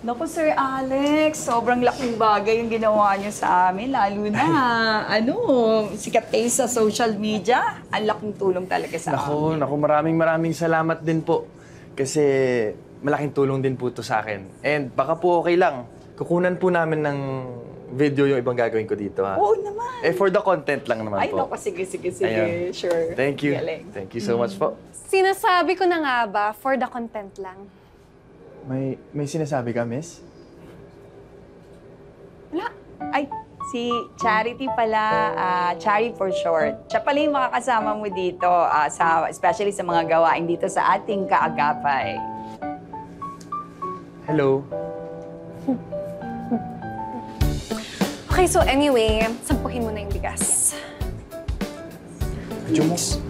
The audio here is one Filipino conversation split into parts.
Naku, Sir Alex, sobrang laking bagay yung ginawa niyo sa amin. Lalo na, sikat kayo sa social media. Ang laking tulong talaga sa amin. Naku, maraming salamat din po. Kasi malaking tulong din po to sa akin. And baka po okay lang, kukunan po namin ng video yung ibang gagawin ko dito, ha? Oo naman. For the content lang naman Ay, po. naku, sige. Ayun. Sure. Thank you. Galing. Thank you so much po. Sinasabi ko na nga ba, for the content lang. May sinasabi ka, miss? Wala. Ay, si Charity pala, Chari for short. Siya pala yung makakasama mo dito, especially sa mga gawain dito sa ating kaagapay. Hello. Okay, so anyway, sampuhin mo na yung bigas. Jumos.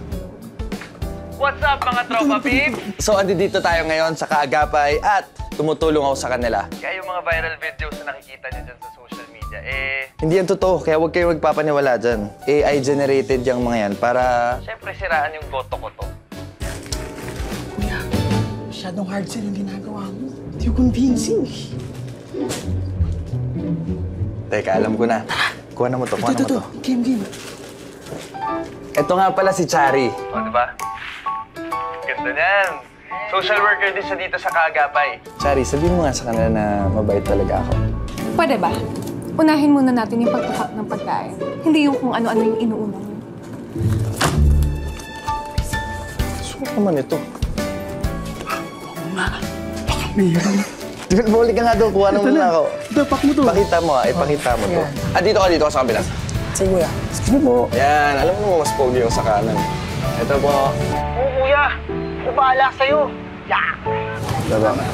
What's up, mga tropa peeps? So, andito tayo ngayon sa Kaagapay at tumutulong ako sa kanila. Kaya yung mga viral videos na nakikita niyo dyan sa social media, hindi yan totoo. Kaya huwag kayo magpapaniwala dyan. AI-generated yung mga yan para... Siyempre, siraan yung boto ko to. Kuya, masyadong hard sell yung ginagawa mo. Hindi yung convincing. Teka, alam ko na. Kuha na mo to, kuha na mo to. Game. Ito nga pala si Chari. O, di ba? Ganda niyan. Social worker din siya dito sa Kaagapay. Chari, sabihin mo nga sa kanila na mabait talaga ako. Pwede ba? Unahin muna natin yung pagpapak ng pagkain. Hindi yung kung ano-ano yung inuuna mo. Suot naman ito. Oo nga. Baka mayroon. Balik ka nga doon, kuha na muna ako. Dapak mo to. Pakita mo ipakita mo to. Yeah. Dito ka sa kabila. Sige, kuya. Excuse me po. Yan, alam mo mas pogi yung sa kanan. Ito po. Oo, kuya. Bahala sa'yo. Yeah. Baba.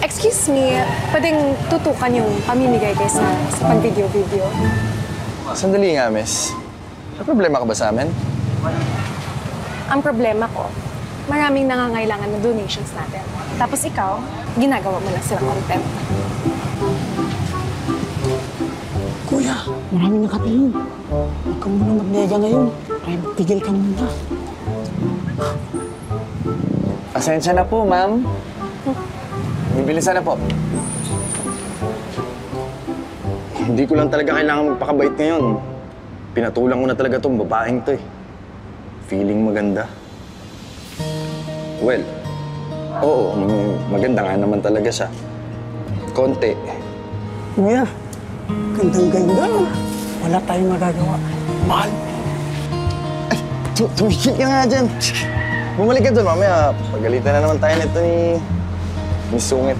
Excuse me, pwedeng tutukan yung pamimigay kayo sa pag-video-video. Sandali nga, miss. May problema ka ba sa amin? Ang problema ko, maraming nangangailangan na donations natin. Tapos ikaw, ginagawa mo lang sila content. Kuya, maraming nakatingin. Huwag ka muna magnega ngayon. Kaya magtigil ka muna. Pasensya na po, ma'am. Bibilisan na po. Hindi ko lang talaga kailangan magpakabait ngayon. Pinatulang ko na talaga itong babaeng to eh. Feeling maganda. Well, oo, maganda nga naman talaga siya. Konti. Kuya, gandang-ganda. Wala tayong magagawa. Mahal. Ay, tumikit ka nga dyan. Bumalik ka doon, mamaya. Pagalitan na naman tayo nito ni Miss Sungit.